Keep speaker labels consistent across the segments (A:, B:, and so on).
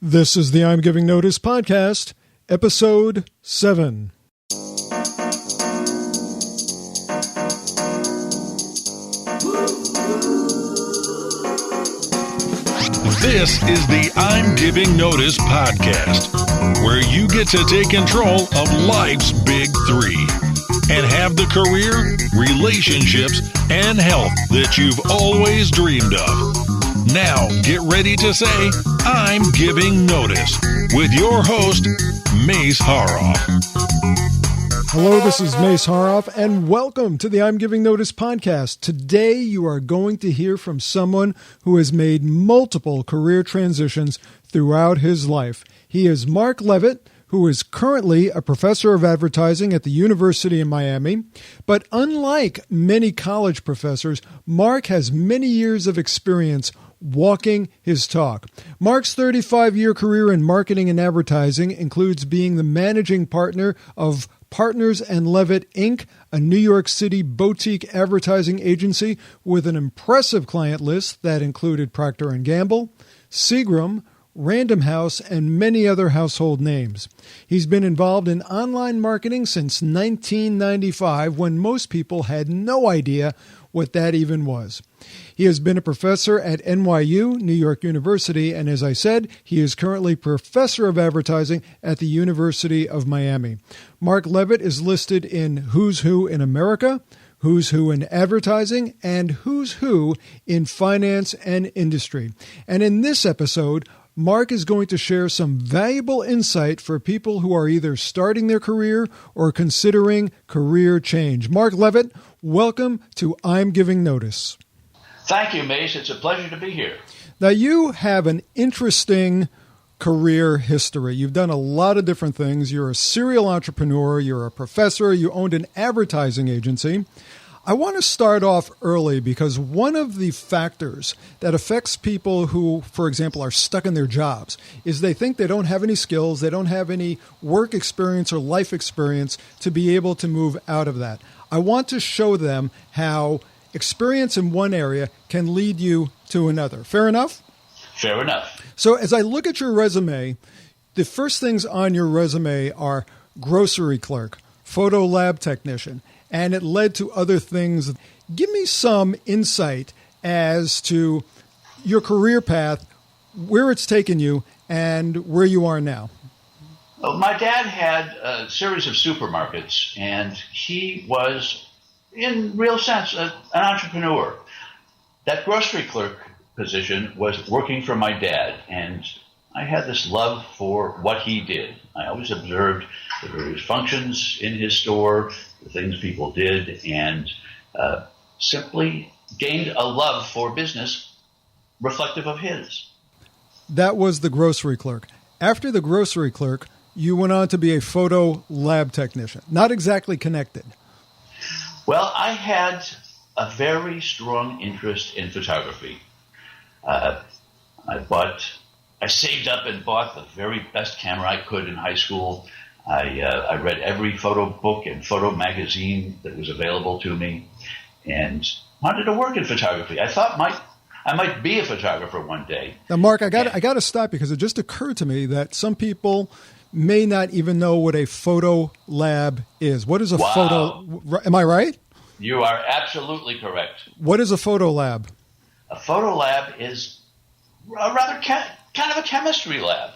A: This is the I'm Giving Notice podcast, episode 7.
B: This is the I'm Giving Notice podcast, where you get to take control of life's big three and have the career, relationships, and health that you've always dreamed of. Now, get ready to say, I'm Giving Notice, with your host, Mace Haroff.
A: Hello, this is Mace Haroff, and welcome to the I'm Giving Notice podcast. Today, you are going to hear from someone who has made multiple career transitions throughout his life. He is Mark Levit, who is currently a professor of advertising at the University of Miami. But unlike many college professors, Mark has many years of experience walking his talk. Mark's 35-year career in marketing and advertising includes being the managing partner of Partners and Levitt, Inc., a New York City boutique advertising agency with an impressive client list that included Procter & Gamble, Seagram, Random House, and many other household names. He's been involved in online marketing since 1995, when most people had no idea what that even was. He has been a professor at NYU, New York University, and as I said, he is currently professor of advertising at the University of Miami. Mark Levit is listed in Who's Who in America, Who's Who in Advertising, and Who's Who in Finance and Industry. And in this episode, Mark is going to share some valuable insight for people who are either starting their career or considering career change. Mark Levit, welcome to I'm Giving Notice.
C: Thank you, Mace. It's a pleasure to be here.
A: Now, you have an interesting career history. You've done a lot of different things. You're a serial entrepreneur. You're a professor. You owned an advertising agency. I want to start off early because one of the factors that affects people who, for example, are stuck in their jobs is they think they don't have any skills, they don't have any work experience or life experience to be able to move out of that. I want to show them how experience in one area can lead you to another. Fair enough?
C: Fair enough.
A: So as I look at your resume, the first things on your resume are grocery clerk, photo lab technician, and it led to other things. Give me some insight as to your career path, where it's taken you, and where you are now.
C: Well, my dad had a series of supermarkets, and he was, in real sense, an entrepreneur. That grocery clerk position was working for my dad, and I had this love for what he did. I always observed the various functions in his store, the things people did, and simply gained a love for business reflective of his.
A: That was the grocery clerk. After the grocery clerk, you went on to be a photo lab technician. Not exactly connected.
C: Well, I had a very strong interest in photography. I saved up and bought the very best camera I could in high school. I read every photo book and photo magazine that was available to me and wanted to work in photography. I thought I might be a photographer one day.
A: Now, Mark, I got to stop because it just occurred to me that some people may not even know what a photo lab is. What is a photo? Am I right?
C: You are absolutely correct.
A: What is a photo lab?
C: A photo lab is a rather kind of a chemistry lab.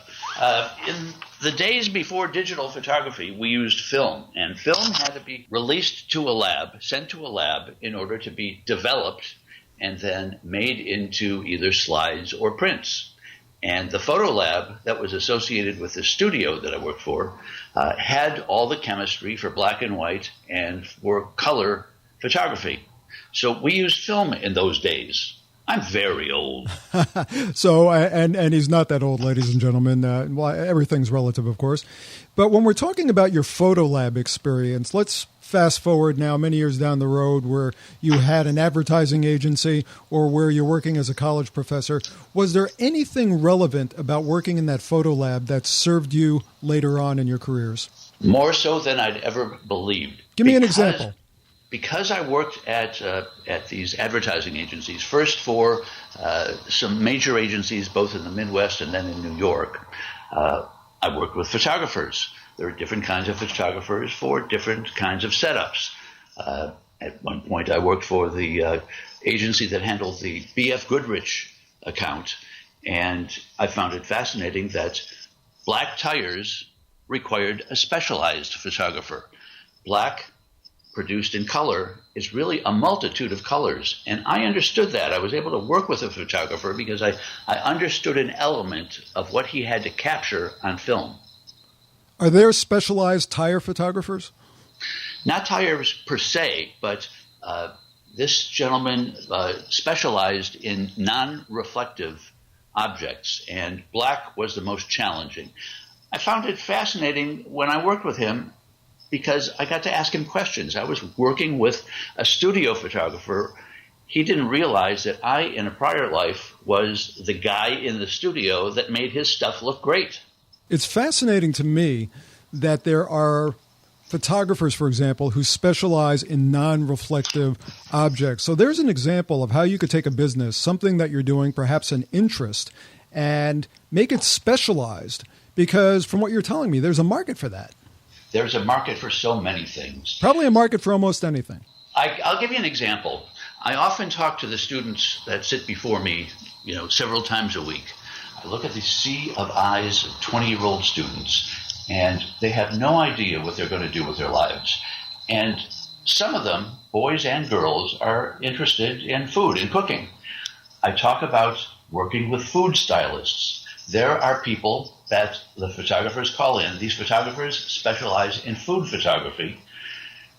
C: In the days before digital photography, we used film, and film had to be released to a lab, sent to a lab in order to be developed and then made into either slides or prints. And the photo lab that was associated with the studio that I worked for had all the chemistry for black and white and for color photography. So we used film in those days. I'm very old.
A: So, and he's not that old, ladies and gentlemen. Well, everything's relative, of course. But when we're talking about your photo lab experience, let's fast forward now many years down the road where you had an advertising agency or where you're working as a college professor. Was there anything relevant about working in that photo lab that served you later on in your careers?
C: More so than I'd ever believed.
A: Give me an example.
C: Because I worked at these advertising agencies, first for some major agencies, both in the Midwest and then in New York. I worked with photographers. There are different kinds of photographers for different kinds of setups. At one point, I worked for the agency that handled the B.F. Goodrich account, and I found it fascinating that black tires required a specialized photographer. Black, produced in color, is really a multitude of colors, and I understood that. I was able to work with a photographer because I understood an element of what he had to capture on film.
A: Are there specialized tire photographers?
C: Not tires per se, but this gentleman specialized in non-reflective objects, and black was the most challenging. I found it fascinating when I worked with him because I got to ask him questions. I was working with a studio photographer. He didn't realize that I, in a prior life, was the guy in the studio that made his stuff look great.
A: It's fascinating to me that there are photographers, for example, who specialize in non-reflective objects. So there's an example of how you could take a business, something that you're doing, perhaps an interest, and make it specialized. Because from what you're telling me, there's a market for that.
C: There's a market for so many things.
A: Probably a market for almost anything.
C: I'll give you an example. I often talk to the students that sit before me, several times a week. I look at the sea of eyes of 20-year-old students, and they have no idea what they're going to do with their lives. And some of them, boys and girls, are interested in food and cooking. I talk about working with food stylists. There are people that the photographers call in. These photographers specialize in food photography.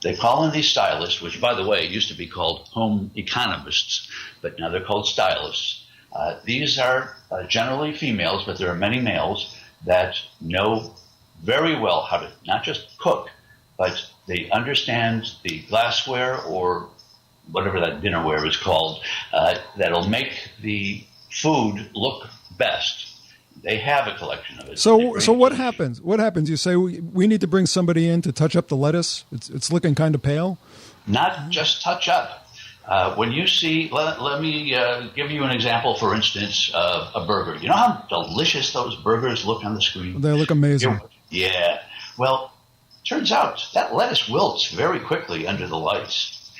C: They call in these stylists, which, by the way, used to be called home economists, but now they're called stylists. These are generally females, but there are many males that know very well how to not just cook, but they understand the glassware or whatever that dinnerware is called that'll make the food look best. They have a collection of it.
A: So what happens? What happens? You say we need to bring somebody in to touch up the lettuce. It's looking kind of pale.
C: Not just touch up. When you see, let me give you an example. For instance, a burger. You know how delicious those burgers look on the screen?
A: They look amazing.
C: Yeah. Well, turns out that lettuce wilts very quickly under the lights,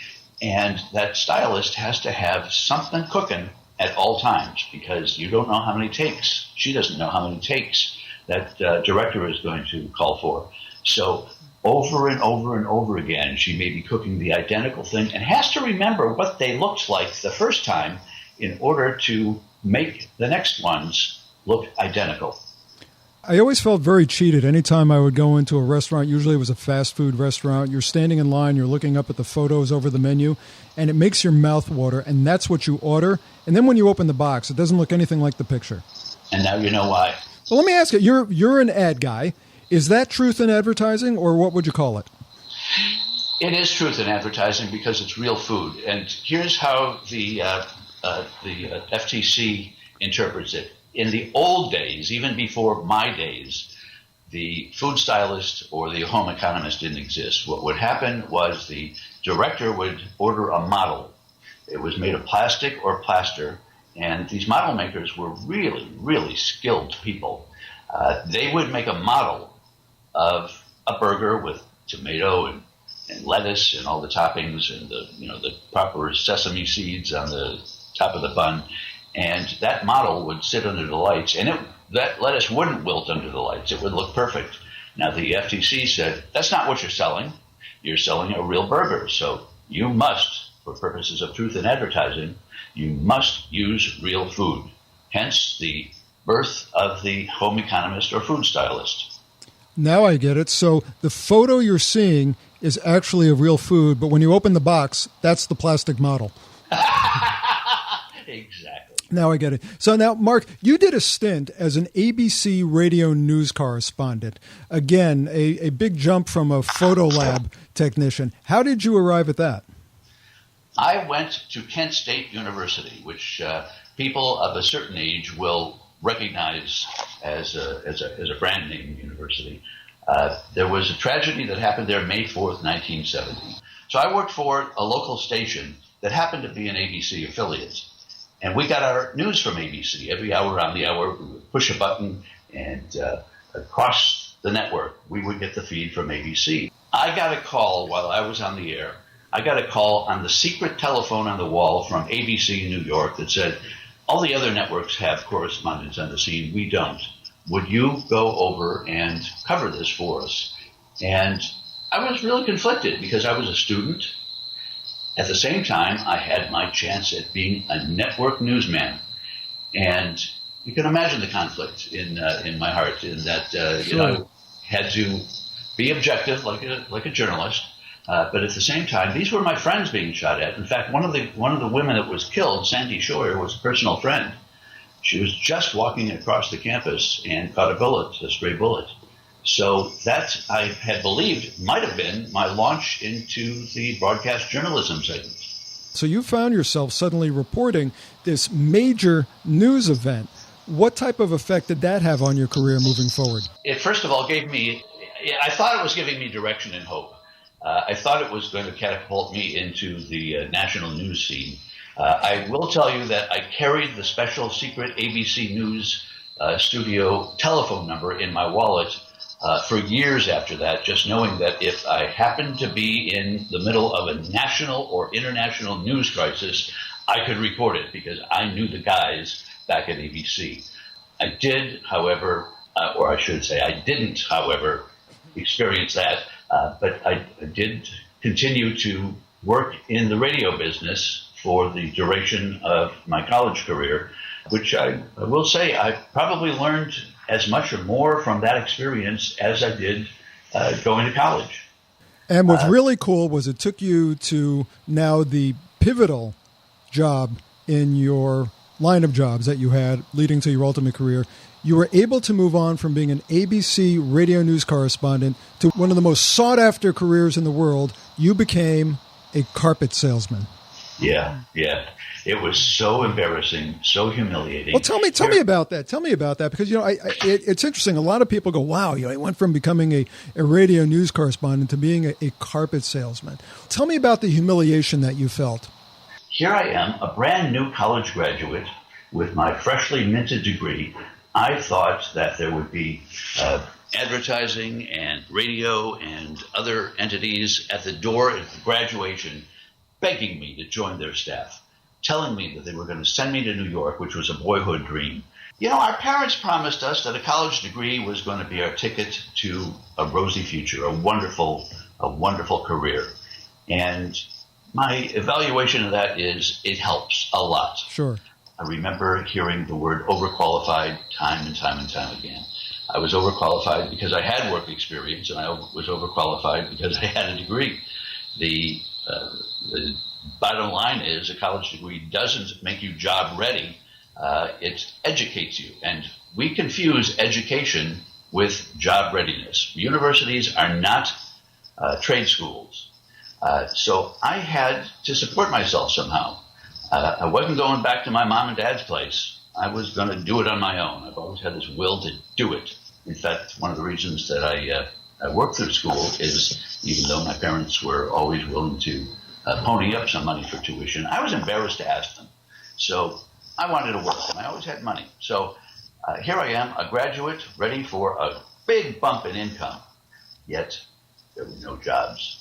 C: and that stylist has to have something cooking at all times, because you don't know how many takes. She doesn't know how many takes that director is going to call for. So over and over and over again, she may be cooking the identical thing and has to remember what they looked like the first time in order to make the next ones look identical.
A: I always felt very cheated anytime I would go into a restaurant. Usually it was a fast food restaurant. You're standing in line, you're looking up at the photos over the menu, and it makes your mouth water, and that's what you order. And then when you open the box, it doesn't look anything like the picture.
C: And now you know why.
A: Well, let me ask you, you're an ad guy. Is that truth in advertising, or what would you call it?
C: It is truth in advertising because it's real food. And here's how the FTC interprets it. In the old days, even before my days, the food stylist or the home economist didn't exist. What would happen was the director would order a model. It was made of plastic or plaster, and these model makers were really, really skilled people. They would make a model of a burger with tomato and lettuce and all the toppings and the proper sesame seeds on the top of the bun. And that model would sit under the lights, and that lettuce wouldn't wilt under the lights. It would look perfect. Now, the FTC said, that's not what you're selling. You're selling a real burger. So you must, for purposes of truth in advertising, you must use real food. Hence the birth of the home economist or food stylist.
A: Now I get it. So the photo you're seeing is actually of real food, but when you open the box, that's the plastic model.
C: Exactly.
A: Now I get it. So now, Mark, you did a stint as an ABC radio news correspondent. Again, a big jump from a photo lab technician. How did you arrive at that?
C: I went to Kent State University, which people of a certain age will recognize as a brand name university. There was a tragedy that happened there May 4th, 1970. So I worked for a local station that happened to be an ABC affiliate. And we got our news from ABC. Every hour on the hour, we would push a button, and across the network, we would get the feed from ABC. I got a call while I was on the air. I got a call on the secret telephone on the wall from ABC in New York that said, all the other networks have correspondents on the scene. We don't. Would you go over and cover this for us? And I was really conflicted because I was a student. At the same time, I had my chance at being a network newsman. And you can imagine the conflict in my heart in that I had to be objective like a journalist. But at the same time, these were my friends being shot at. In fact, one of the women that was killed, Sandy Scheuer, was a personal friend. She was just walking across the campus and caught a stray bullet. So that I had believed might have been my launch into the broadcast journalism segment.
A: So you found yourself suddenly reporting this major news event. What type of effect did that have on your career moving forward?
C: It first of all I thought it was giving me direction and hope. I thought it was going to catapult me into the national news scene. I will tell you that I carried the special secret ABC News studio telephone number in my wallet for years after that, just knowing that if I happened to be in the middle of a national or international news crisis, I could report it because I knew the guys back at ABC. I did, however, or I should say I didn't, however, experience that. But I did continue to work in the radio business for the duration of my college career, which I will say I probably learned as much or more from that experience as I did going to college.
A: And what's really cool was it took you to now the pivotal job in your line of jobs that you had leading to your ultimate career. You were able to move on from being an ABC radio news correspondent to one of the most sought-after careers in the world. You became a carpet salesman.
C: Yeah. It was so embarrassing, so humiliating.
A: Well, tell me about that. Tell me about that because it's interesting. A lot of people go, "Wow, I went from becoming a radio news correspondent to being a carpet salesman." Tell me about the humiliation that you felt.
C: Here I am, a brand new college graduate with my freshly minted degree. I thought that there would be advertising and radio and other entities at the door at graduation begging me to join their staff, telling me that they were going to send me to New York, which was a boyhood dream. Our parents promised us that a college degree was going to be our ticket to a rosy future, a wonderful career. And my evaluation of that is it helps a lot.
A: Sure.
C: I remember hearing the word overqualified time and time again. I was overqualified because I had work experience, and I was overqualified because I had a degree. The bottom line is a college degree doesn't make you job ready. It educates you. And we confuse education with job readiness. Universities are not trade schools. So I had to support myself somehow. I wasn't going back to my mom and dad's place. I was going to do it on my own. I've always had this will to do it. In fact, one of the reasons that I worked through school is even though my parents were always willing to pony up some money for tuition, I was embarrassed to ask them. So I wanted to work, and I always had money. So here I am, a graduate, ready for a big bump in income. Yet there were no jobs.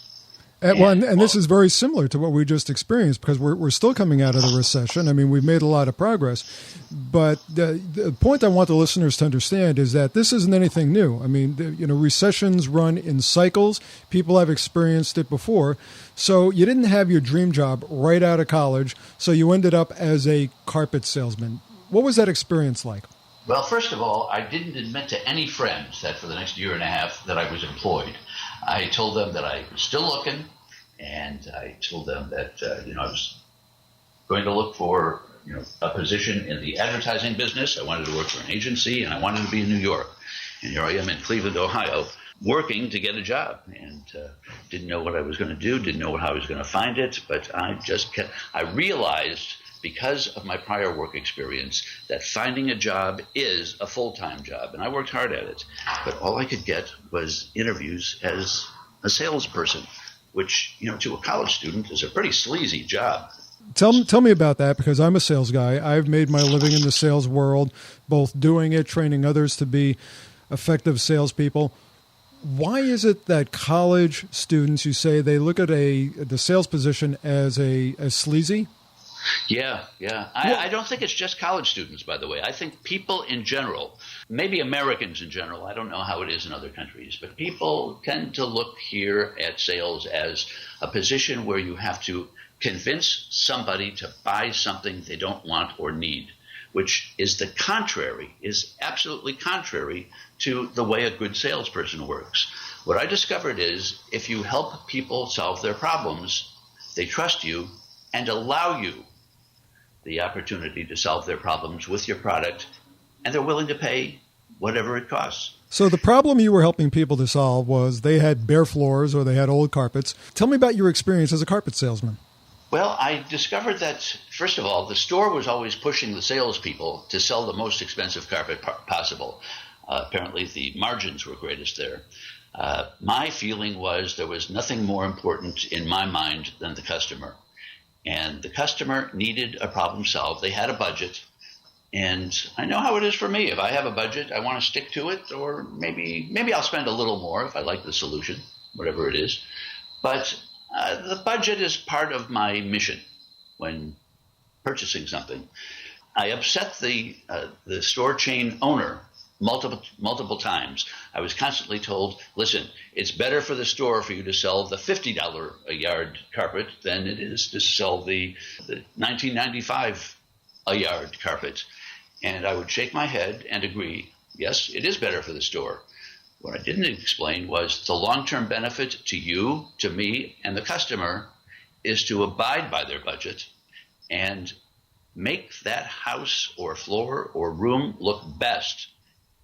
A: And this is very similar to what we just experienced because we're still coming out of the recession. I mean, we've made a lot of progress. But the point I want the listeners to understand is that this isn't anything new. I mean, recessions run in cycles. People have experienced it before. So you didn't have your dream job right out of college, so you ended up as a carpet salesman. What was that experience like?
C: Well, first of all, I didn't admit to any friends that for the next year and a half that I was employed. I told them that I was still looking, and I told them that I was going to look for a position in the advertising business. I wanted to work for an agency, and I wanted to be in New York. And here I am in Cleveland, Ohio, working to get a job, and didn't know what I was going to do, didn't know how I was going to find it, but I realized because of my prior work experience that finding a job is a full-time job, and I worked hard at it. But all I could get was interviews as a salesperson, which, to a college student is a pretty sleazy job.
A: Tell me about that, because I'm a sales guy. I've made my living in the sales world, both doing it, training others to be effective salespeople. Why is it that college students, you say, they look at the sales position as sleazy?
C: Yeah. I don't think it's just college students, by the way. I think people in general, maybe Americans in general, I don't know how it is in other countries, but people tend to look here at sales as a position where you have to convince somebody to buy something they don't want or need, which is absolutely contrary to the way a good salesperson works. What I discovered is if you help people solve their problems, they trust you and allow you the opportunity to solve their problems with your product, and they're willing to pay whatever it costs.
A: So the problem you were helping people to solve was they had bare floors or they had old carpets. Tell me about your experience as a carpet salesman.
C: Well, I discovered that, first of all, the store was always pushing the salespeople to sell the most expensive carpet possible. Apparently, the margins were greatest there. My feeling was there was nothing more important in my mind than the customer. And the customer needed a problem solved. They had a budget. And I know how it is for me. If I have a budget, I want to stick to it, or maybe I'll spend a little more if I like the solution, whatever it is. But the budget is part of my mission when purchasing something. I upset the store chain owner multiple times. I was constantly told, listen, it's better for the store for you to sell the $50 a yard carpet than it is to sell the $19.95 a yard carpet. And I would shake my head and agree, yes, it is better for the store. What I didn't explain was the long-term benefit to you, to me, and the customer is to abide by their budget and make that house or floor or room look best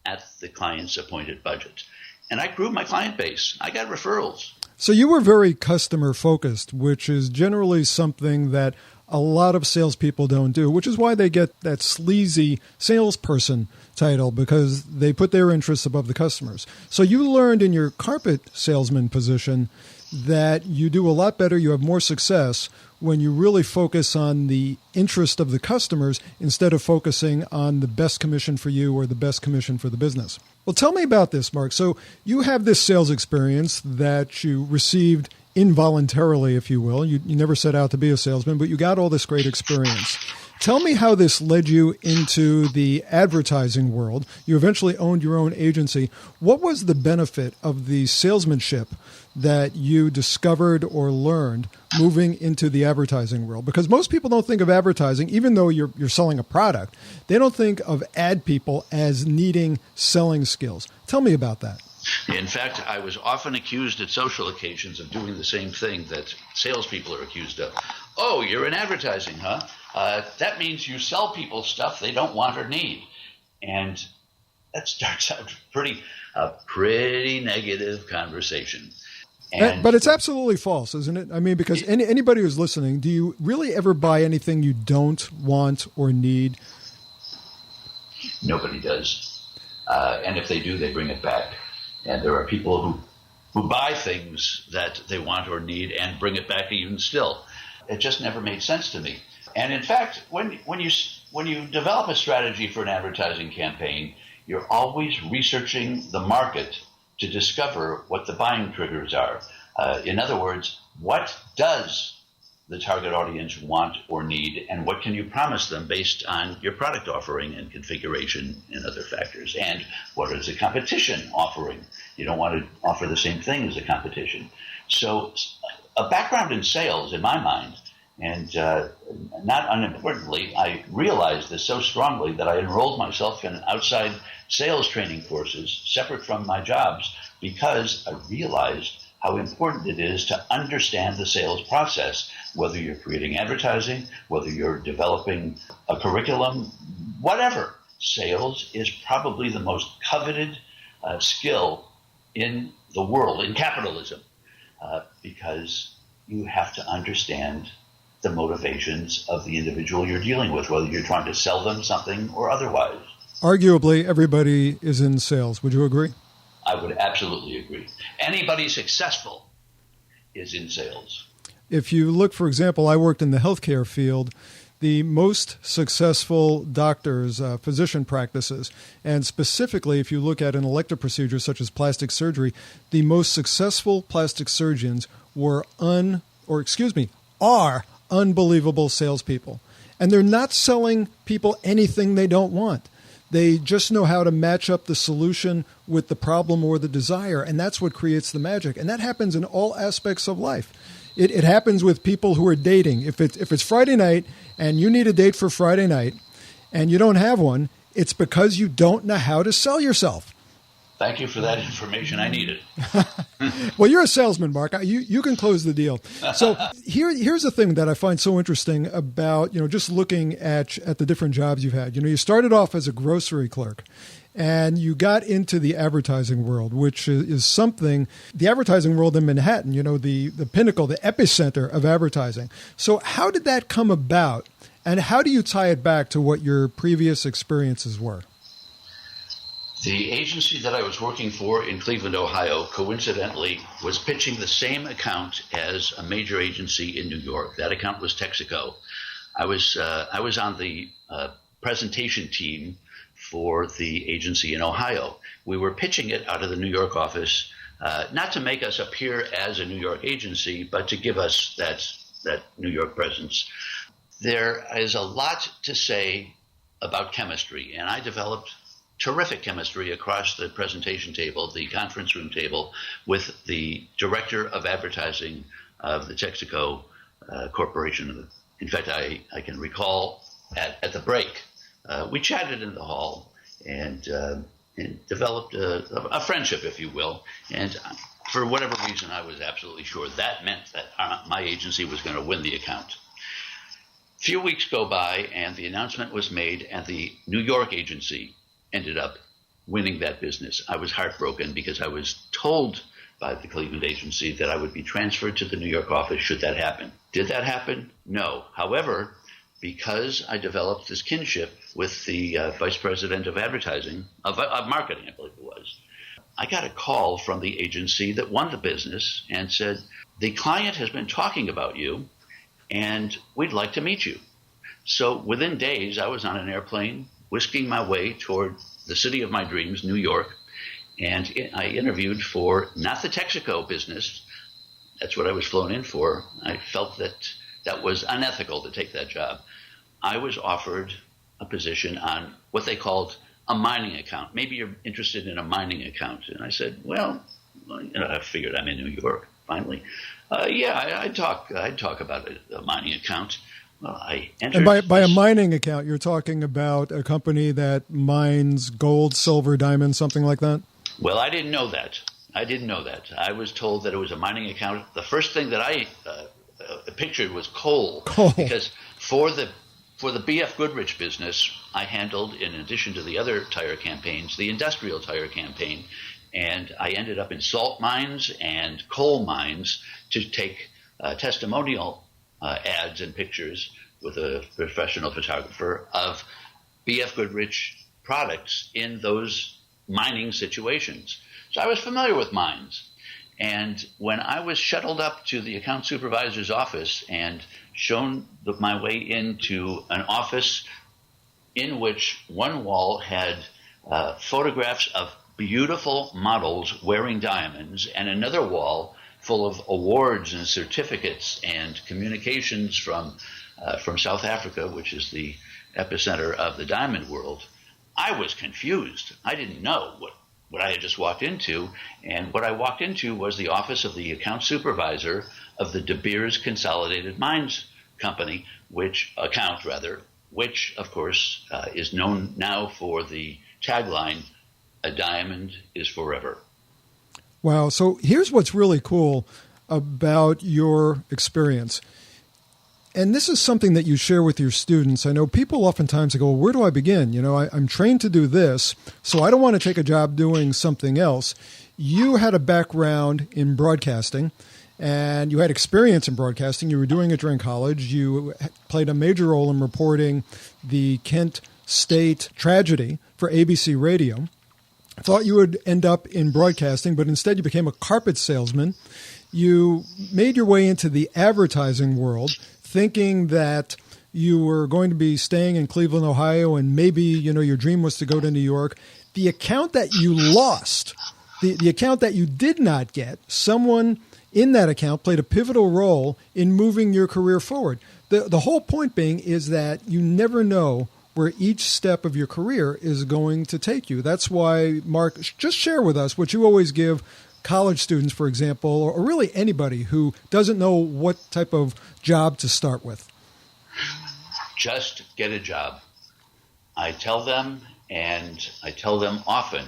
C: at the client's appointed budget. And I grew my client base. I got referrals.
A: So you were very customer focused, which is generally something that a lot of salespeople don't do, which is why they get that sleazy salesperson title, because they put their interests above the customers. So you learned in your carpet salesman position that you do a lot better, you have more success when you really focus on the interest of the customers instead of focusing on the best commission for you or the best commission for the business. Well, tell me about this, Mark. So you have this sales experience that you received involuntarily, if you will. You never set out to be a salesman, but you got all this great experience. Tell me how this led you into the advertising world. You eventually owned your own agency. What was the benefit of the salesmanship that you discovered or learned moving into the advertising world? Because most people don't think of advertising, even though you're selling a product, they don't think of ad people as needing selling skills. Tell me about that.
C: In fact, I was often accused at social occasions of doing the same thing that salespeople are accused of. Oh, you're in advertising, huh? That means you sell people stuff they don't want or need. And that starts out a pretty negative conversation.
A: But it's absolutely false, isn't it? I mean, because anybody who's listening, do you really ever buy anything you don't want or need?
C: Nobody does. And if they do, they bring it back. And there are people who buy things that they want or need and bring it back even still. It just never made sense to me. And in fact, when you develop a strategy for an advertising campaign, you're always researching the market to discover what the buying triggers are. In other words, what does the target audience want or need, and what can you promise them based on your product offering and configuration and other factors? And what is the competition offering? You don't want to offer the same thing as the competition. So a background in sales, in my mind, and not unimportantly, I realized this so strongly that I enrolled myself in outside sales training courses separate from my jobs, because I realized how important it is to understand the sales process, whether you're creating advertising, whether you're developing a curriculum, whatever. Sales is probably the most coveted skill in the world, in capitalism, because you have to understand the motivations of the individual you're dealing with, whether you're trying to sell them something or otherwise.
A: Arguably, everybody is in sales. Would you agree?
C: I would absolutely agree. Anybody successful is in sales.
A: If you look, for example, I worked in the healthcare field. The most successful doctors, physician practices, and specifically if you look at an elective procedure such as plastic surgery, the most successful plastic surgeons are unbelievable salespeople. And they're not selling people anything they don't want. They just know how to match up the solution with the problem or the desire, and that's what creates the magic. And that happens in all aspects of life. It happens with people who are dating. If it's Friday night and you need a date for Friday night and you don't have one, it's because you don't know how to sell yourself.
C: Thank you for that information. I need it.
A: Well, you're a salesman, Mark. You can close the deal. So here's the thing that I find so interesting about, just looking at the different jobs you've had. You started off as a grocery clerk. And you got into the advertising world, which is something, the advertising world in Manhattan, the pinnacle, the epicenter of advertising. So how did that come about? And how do you tie it back to what your previous experiences were?
C: The agency that I was working for in Cleveland, Ohio, coincidentally, was pitching the same account as a major agency in New York. That account was Texaco. I was on the presentation team for the agency in Ohio. We were pitching it out of the New York office, not to make us appear as a New York agency, but to give us that New York presence. There is a lot to say about chemistry, and I developed terrific chemistry across the presentation table, the conference room table, with the director of advertising of the Texaco Corporation. In fact, I can recall at the break, we chatted in the hall and developed a friendship, if you will. And for whatever reason, I was absolutely sure that meant that my agency was going to win the account. A few weeks go by, and the announcement was made, and the New York agency ended up winning that business. I was heartbroken because I was told by the Cleveland agency that I would be transferred to the New York office should that happen. Did that happen? No. However, because I developed this kinship with the vice president of advertising, of marketing, I believe it was, I got a call from the agency that won the business and said, the client has been talking about you and we'd like to meet you. So within days, I was on an airplane whisking my way toward the city of my dreams, New York, and I interviewed for not the Texaco business. That's what I was flown in for. I felt that was unethical to take that job. I was offered a position on what they called a mining account. Maybe you're interested in a mining account. And I said, well, I figured I'm in New York, finally. I'd talk about a mining account. Well, I entered.
A: And by a mining account, you're talking about a company that mines gold, silver, diamonds, something like that?
C: Well, I didn't know that. I was told that it was a mining account. The first thing that I pictured was coal. Because for the BF Goodrich business, I handled, in addition to the other tire campaigns, the industrial tire campaign. And I ended up in salt mines and coal mines to take testimonial ads and pictures with a professional photographer of BF Goodrich products in those mining situations. So I was familiar with mines. And when I was shuttled up to the account supervisor's office and shown my way into an office in which one wall had photographs of beautiful models wearing diamonds and another wall full of awards and certificates and communications from South Africa, which is the epicenter of the diamond world, I was confused. I didn't know what I had just walked into, and what I walked into was the office of the account supervisor of the De Beers Consolidated Mines Company, which, of course, is known now for the tagline, "A diamond is forever."
A: Wow. So here's what's really cool about your experience. And this is something that you share with your students. I know people oftentimes go, well, where do I begin? I'm trained to do this, so I don't want to take a job doing something else. You had a background in broadcasting, and you had experience in broadcasting. You were doing it during college. You played a major role in reporting the Kent State tragedy for ABC Radio. Thought you would end up in broadcasting, but instead you became a carpet salesman. you made your way into the advertising world thinking that you were going to be staying in Cleveland, Ohio, and maybe, your dream was to go to New York. The account that you lost, the account that you did not get, someone in that account played a pivotal role in moving your career forward. The whole point being is that you never know where each step of your career is going to take you. That's why, Mark, just share with us what you always give college students, for example, or really anybody who doesn't know what type of job to start with.
C: Just get a job. I tell them, and I tell them often,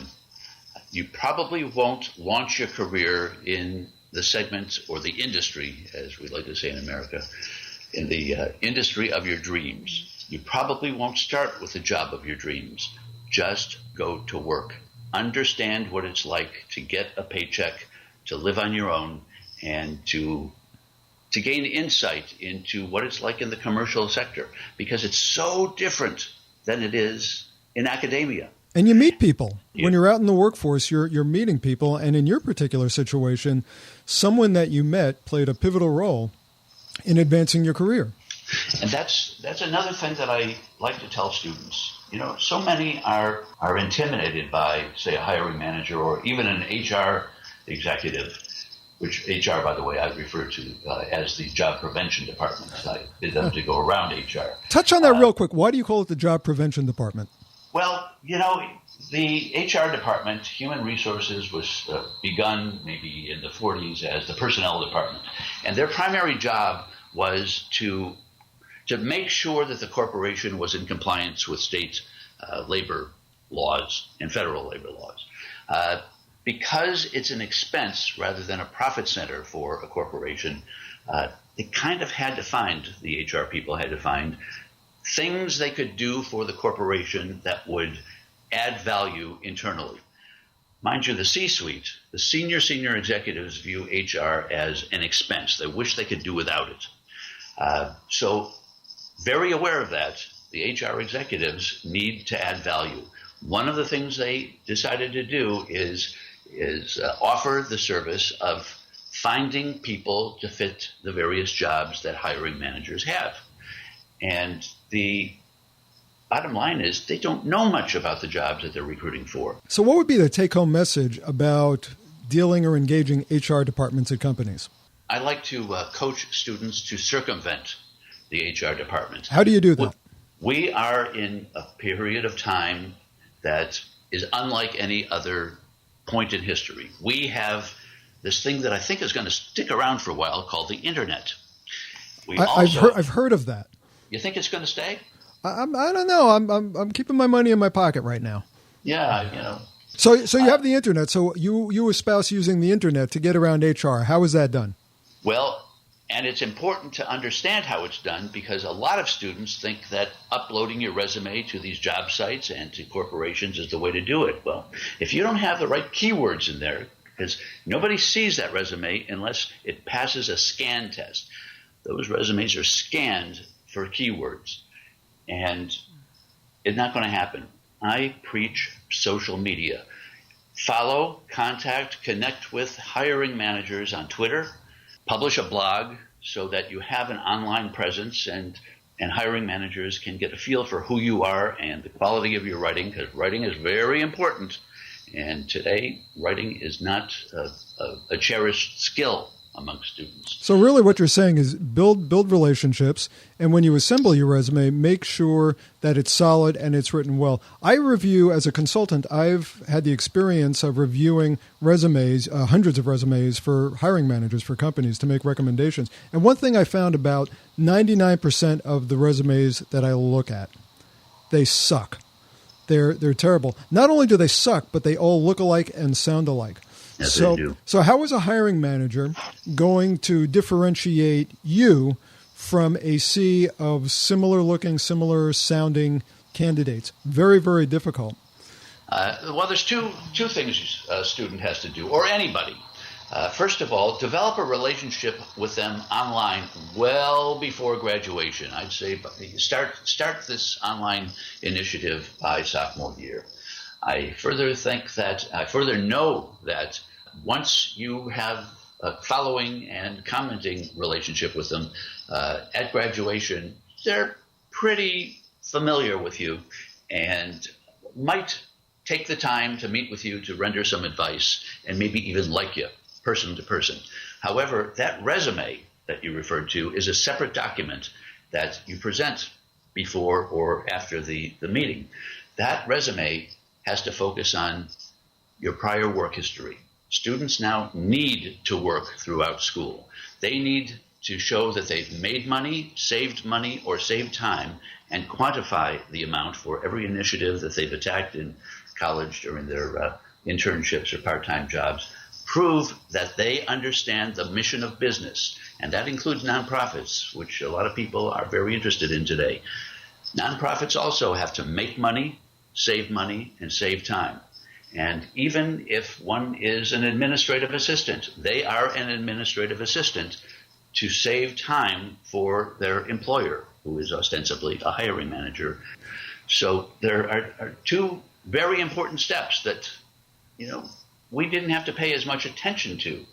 C: you probably won't launch your career in the segment or the industry, as we like to say in America, in the industry of your dreams. You probably won't start with the job of your dreams. Just go to work. Understand what it's like to get a paycheck, to live on your own, and to gain insight into what it's like in the commercial sector, because it's so different than it is in academia.
A: And you meet people. Yeah. When you're out in the workforce, you're meeting people. And in your particular situation, someone that you met played a pivotal role in advancing your career.
C: And that's another thing that I like to tell students. So many are intimidated by, say, a hiring manager or even an HR executive, which HR, by the way, I refer to as the job prevention department. I did them to go around HR.
A: Touch on that real quick. Why do you call it the job prevention department?
C: Well, the HR department, human resources, was begun maybe in the 40s as the personnel department. And their primary job was to make sure that the corporation was in compliance with state labor laws and federal labor laws. Because it's an expense rather than a profit center for a corporation, they kind of had to find, the HR people had to find, things they could do for the corporation that would add value internally. Mind you, the C-suite, the senior executives view HR as an expense. They wish they could do without it. So very aware of that, the HR executives need to add value. One of the things they decided to do is offer the service of finding people to fit the various jobs that hiring managers have. And the bottom line is they don't know much about the jobs that they're recruiting for.
A: So what would be the take-home message about dealing or engaging HR departments at companies?
C: I like to coach students to circumvent the HR department.
A: How do you do that?
C: We are in a period of time that is unlike any other point in history. We have this thing that I think is going to stick around for a while called the internet.
A: I've heard of that.
C: You think it's going to stay?
A: I don't know. I'm keeping my money in my pocket right now.
C: Yeah,
A: So you have the internet. So you espouse using the internet to get around HR. How is that done?
C: Well, and it's important to understand how it's done, because a lot of students think that uploading your resume to these job sites and to corporations is the way to do it. Well, if you don't have the right keywords in there, because nobody sees that resume unless it passes a scan test. Those resumes are scanned for keywords, and it's not going to happen. I preach social media. Follow, contact, connect with hiring managers on Twitter. Publish a blog so that you have an online presence, and hiring managers can get a feel for who you are and the quality of your writing, because writing is very important. And today, writing is not a cherished skill among students.
A: So really what you're saying is build relationships, and when you assemble your resume, make sure that it's solid and it's written well. I review, as a consultant, I've had the experience of reviewing resumes, hundreds of resumes for hiring managers for companies to make recommendations. And one thing I found about 99% of the resumes that I look at, they suck. They're terrible. Not only do they suck, but they all look alike and sound alike.
C: Yes, they do.
A: So how is a hiring manager going to differentiate you from a sea of similar looking, similar sounding candidates? Very, very difficult.
C: Well, there's two things a student has to do, or anybody. First of all, develop a relationship with them online well before graduation. I'd say start this online initiative by sophomore year. I further know that once you have following and commenting relationship with them. At graduation, they're pretty familiar with you and might take the time to meet with you to render some advice and maybe even like you person to person. However, that resume that you referred to is a separate document that you present before or after the meeting. That resume has to focus on your prior work history. Students now need to work throughout school. They need to show that they've made money, or saved time, and quantify the amount for every initiative that they've attacked in college or in their internships or part-time jobs. Prove that they understand the mission of business, and that includes nonprofits, which a lot of people are very interested in today. Nonprofits also have to make money, and save time. And even if one is an administrative assistant, they are an administrative assistant to save time for their employer, who is ostensibly a hiring manager. So there are two very important steps that, we didn't have to pay as much attention to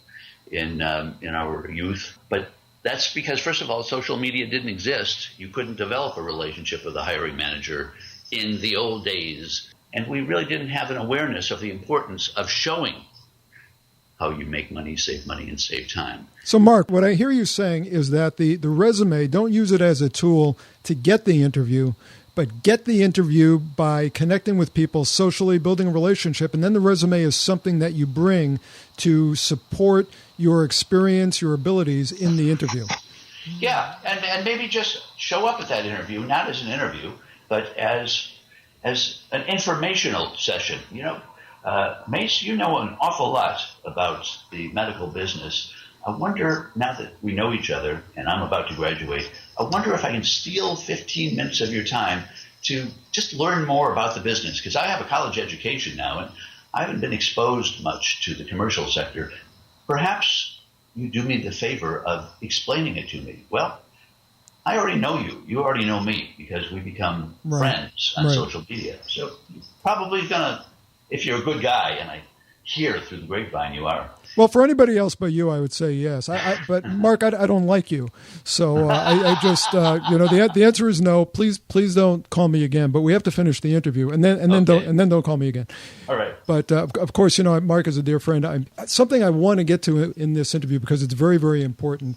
C: in our youth. But that's because, first of all, social media didn't exist. You couldn't develop a relationship with a hiring manager in the old days. And we really didn't have an awareness of the importance of showing how you make money, and save time.
A: So, Mark, what I hear you saying is that the resume, don't use it as a tool to get the interview, but get the interview by connecting with people socially, building a relationship, and then the resume is something that you bring to support your experience, your abilities in the interview.
C: Yeah, and maybe just show up at that interview, not as an interview, but as an informational session. Mace, you know an awful lot about the medical business. I wonder, now that we know each other and I'm about to graduate, I wonder if I can steal 15 minutes of your time to just learn more about the business, because I have a college education now and I haven't been exposed much to the commercial sector. Perhaps you do me the favor of explaining it to me. Well, I already know you. You already know me because we become friends on social media. So you're probably going to, if you're a good guy, and I hear through the grapevine you are.
A: Well, for anybody else but you, I would say yes. But Mark, I don't like you, so I just the answer is no. Please don't call me again. But we have to finish the interview, and then don't call me again.
C: All right.
A: But of course, Mark is a dear friend. Something I want to get to in this interview because it's very, very important.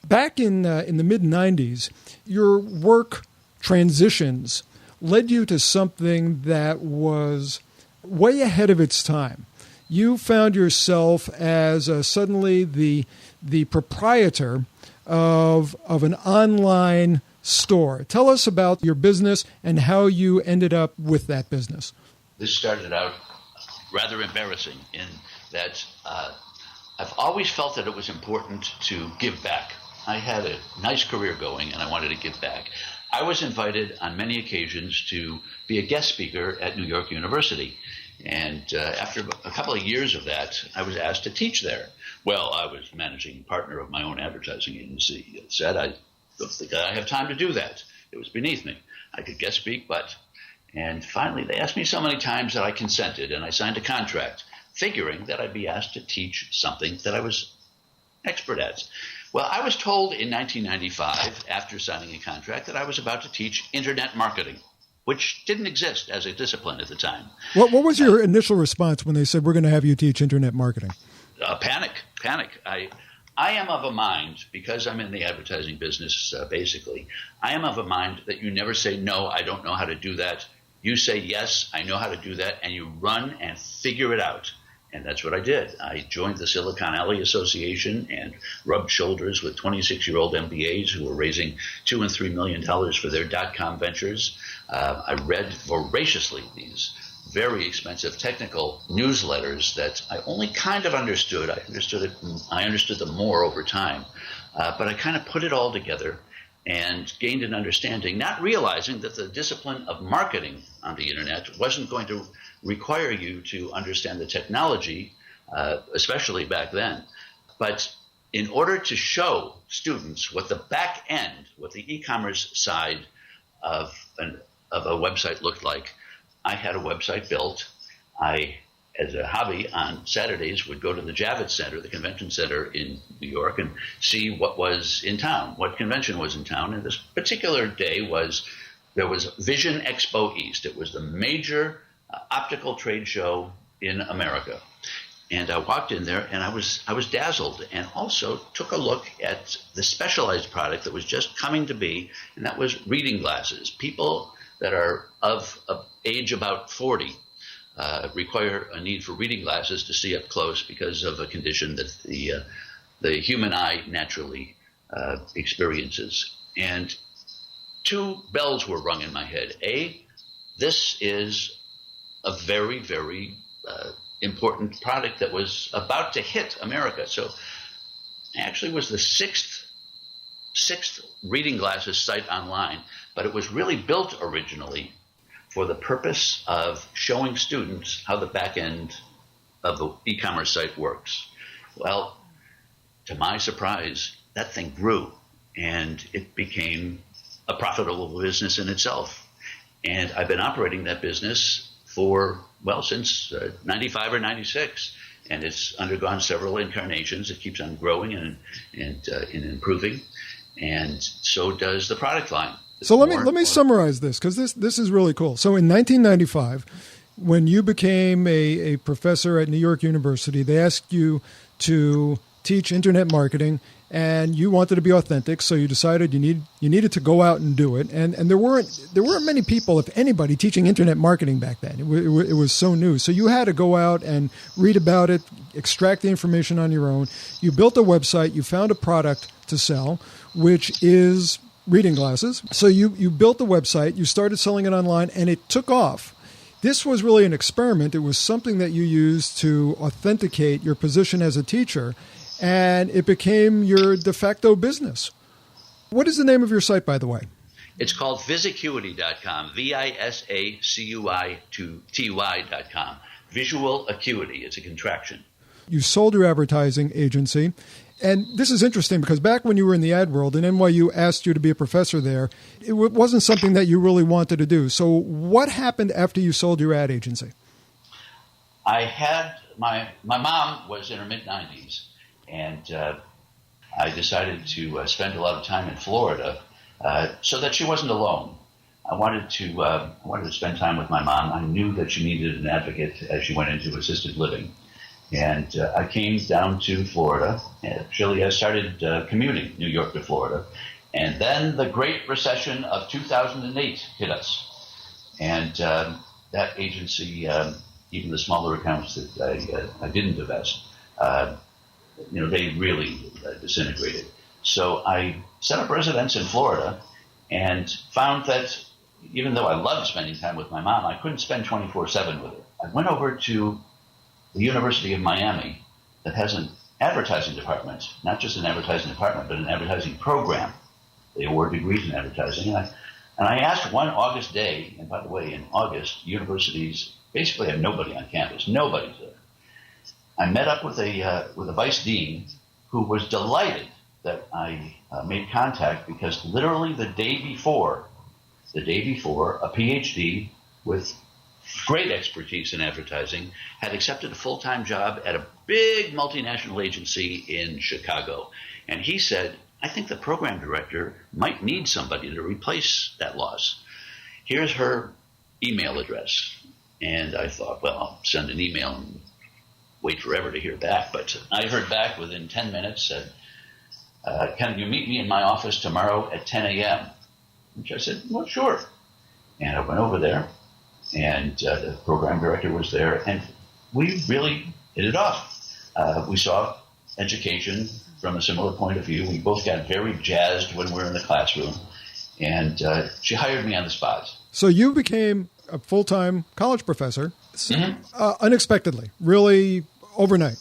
A: Back in the mid-'90s, your work transitions led you to something that was way ahead of its time. You found yourself as suddenly the proprietor of an online store. Tell us about your business and how you ended up with that business.
C: This started out rather embarrassing in that I've always felt that it was important to give back. I had a nice career going and I wanted to give back. I was invited on many occasions to be a guest speaker at New York University. And after a couple of years of that, I was asked to teach there. Well, I was managing partner of my own advertising agency. It said, I don't think I have time to do that. It was beneath me. I could guest speak, and finally they asked me so many times that I consented, and I signed a contract, figuring that I'd be asked to teach something that I was expert at. Well, I was told in 1995, after signing a contract, that I was about to teach internet marketing, which didn't exist as a discipline at the time.
A: What was your initial response when they said, we're going to have you teach internet marketing?
C: Panic. I am of a mind, because I'm in the advertising business, basically, I am of a mind that you never say, no, I don't know how to do that. You say, yes, I know how to do that, and you run and figure it out. And that's what I did. I joined the Silicon Alley Association and rubbed shoulders with 26-year-old MBAs who were raising $2 and $3 million for their dot-com ventures. I read voraciously these very expensive technical newsletters that I only kind of understood. I understood them more over time. But I kind of put it all together and gained an understanding, not realizing that the discipline of marketing on the internet wasn't going to require you to understand the technology, especially back then. But in order to show students what the back end, what the e-commerce side of a website looked like, I had a website built. I as a hobby on Saturdays, would go to the Javits Center, the convention center in New York, and see what was in town, what convention was in town. And this particular day there was Vision Expo East. It was the major optical trade show in America. And I walked in there, and I was dazzled, and also took a look at the specialized product that was just coming to be, and that was reading glasses. People that are of age about 40 require a need for reading glasses to see up close because of a condition that the human eye naturally experiences. And two bells were rung in my head. This is a very, very important product that was about to hit America. So it actually was the sixth reading glasses site online, but it was really built originally for the purpose of showing students how the back end of the e-commerce site works. Well, to my surprise, that thing grew, and it became a profitable business in itself. And I've been operating that business since 95 or 96, and it's undergone several incarnations. It keeps on growing and improving, and so does the product line.
A: So let me summarize this, because this is really cool. So in 1995, when you became a professor at New York University, they asked you to teach internet marketing, and you wanted to be authentic, so you decided you needed to go out and do it. And there weren't many people, if anybody, teaching internet marketing back then. It was so new. So you had to go out and read about it, extract the information on your own. You built a website. You found a product to sell, which is reading glasses. So you built the website. You started selling it online, and it took off. This was really an experiment. It was something that you used to authenticate your position as a teacher, and it became your de facto business. What is the name of your site, by the way?
C: It's called Visacuity.com, VISACUITY.com. Visual Acuity. It's a contraction. You
A: sold your advertising agency. And this is interesting because back when you were in the ad world and NYU asked you to be a professor there, it wasn't something that you really wanted to do. So what happened after you sold your ad agency?
C: I had my mom was in her mid-90s, and I decided to spend a lot of time in Florida so that she wasn't alone. I wanted to spend time with my mom. I knew that she needed an advocate as she went into assisted living. And I came down to Florida. Actually, I started commuting New York to Florida. And then the Great Recession of 2008 hit us. And that agency, even the smaller accounts that I didn't divest, they really disintegrated. So I set up residence in Florida and found that even though I loved spending time with my mom, I couldn't spend 24/7 with her. I went over to the University of Miami that has an advertising department, not just an advertising department, but an advertising program. They award degrees in advertising. And I asked one August day, and by the way, in August, universities basically have nobody on campus. Nobody's there. I met up with a vice dean who was delighted that I made contact because literally the day before, a PhD with great expertise in advertising had accepted a full-time job at a big multinational agency in Chicago. And he said, I think the program director might need somebody to replace that loss. Here's her email address. And I thought, well, I'll send an email and wait forever to hear back. But I heard back within 10 minutes, said, can you meet me in my office tomorrow at 10 a.m.? Which I said, well, sure. And I went over there, and the program director was there, and we really hit it off. We saw education from a similar point of view. We both got very jazzed when we were in the classroom, and she hired me on the spot.
A: So you became a full-time college professor unexpectedly, really overnight.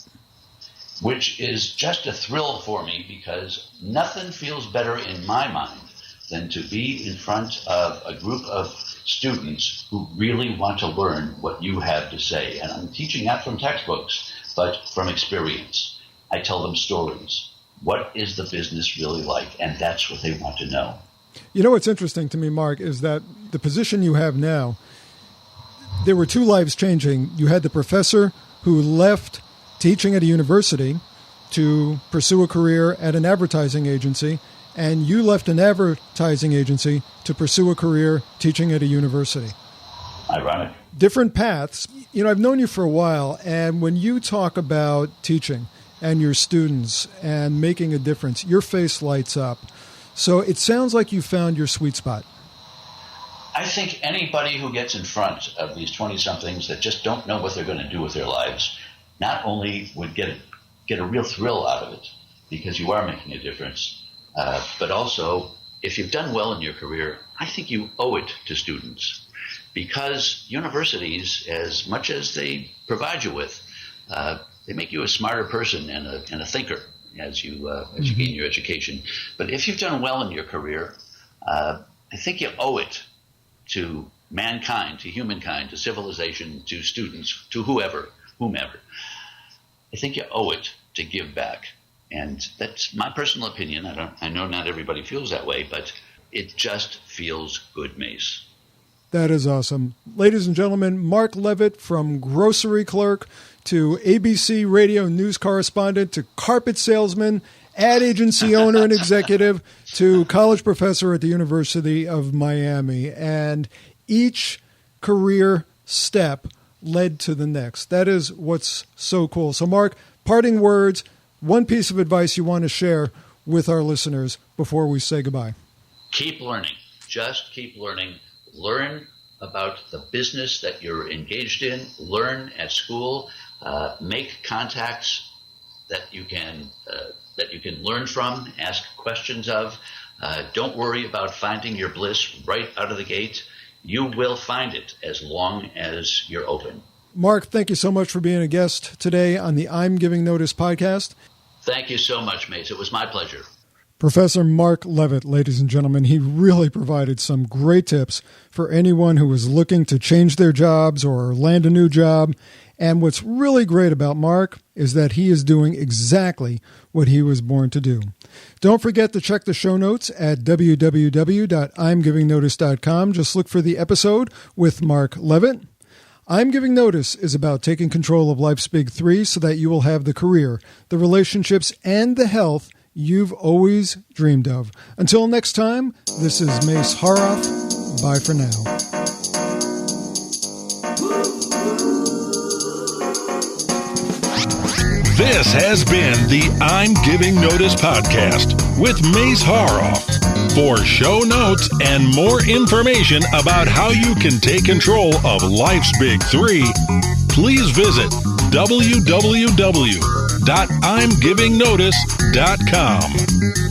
C: Which is just a thrill for me because nothing feels better in my mind than to be in front of a group of students who really want to learn what you have to say. And I'm teaching not from textbooks, but from experience. I tell them stories. What is the business really like? And that's what they want to know.
A: You know what's interesting to me, Mark, is that the position you have now, there were two lives changing. You had the professor who left teaching at a university to pursue a career at an advertising agency, and you left an advertising agency to pursue a career teaching at a university.
C: Ironic.
A: Different paths. You know, I've known you for a while, and when you talk about teaching and your students and making a difference, your face lights up. So it sounds like you found your sweet spot.
C: I think anybody who gets in front of these 20-somethings that just don't know what they're going to do with their lives not only would get a real thrill out of it because you are making a difference, but also if you've done well in your career, I think you owe it to students. Because universities, as much as they provide you with, they make you a smarter person and a thinker as you gain your education. But if you've done well in your career, I think you owe it to mankind, to humankind, to civilization, to students, to whomever. I think you owe it to give back. And that's my personal opinion. I know not everybody feels that way, but it just feels good, Mace.
A: That is awesome. Ladies and gentlemen, Mark Levit, from grocery clerk to ABC radio news correspondent to carpet salesman, ad agency owner and executive to college professor at the University of Miami. And each career step led to the next. That is what's so cool. So, Mark, parting words, one piece of advice you want to share with our listeners before we say goodbye.
C: Keep learning. Just keep learning. Learn about the business that you're engaged in. Learn at school. Make contacts that you can learn from. Ask questions of. Don't worry about finding your bliss right out of the gate. You will find it as long as you're open.
A: Mark, thank you so much for being a guest today on the I'm Giving Notice podcast.
C: Thank you so much, Mace. It was my pleasure.
A: Professor Mark Levit, ladies and gentlemen, he really provided some great tips for anyone who is looking to change their jobs or land a new job. And what's really great about Mark is that he is doing exactly what he was born to do. Don't forget to check the show notes at www.imgivingnotice.com. Just look for the episode with Mark Levit. I'm Giving Notice is about taking control of life's big three so that you will have the career, the relationships, and the health you've always dreamed of. Until next time, this is Mace Haroff. Bye for now.
B: This has been the I'm Giving Notice podcast with Mace Haroff. For show notes and more information about how you can take control of life's big three, please visit www.imgivingnotice.com.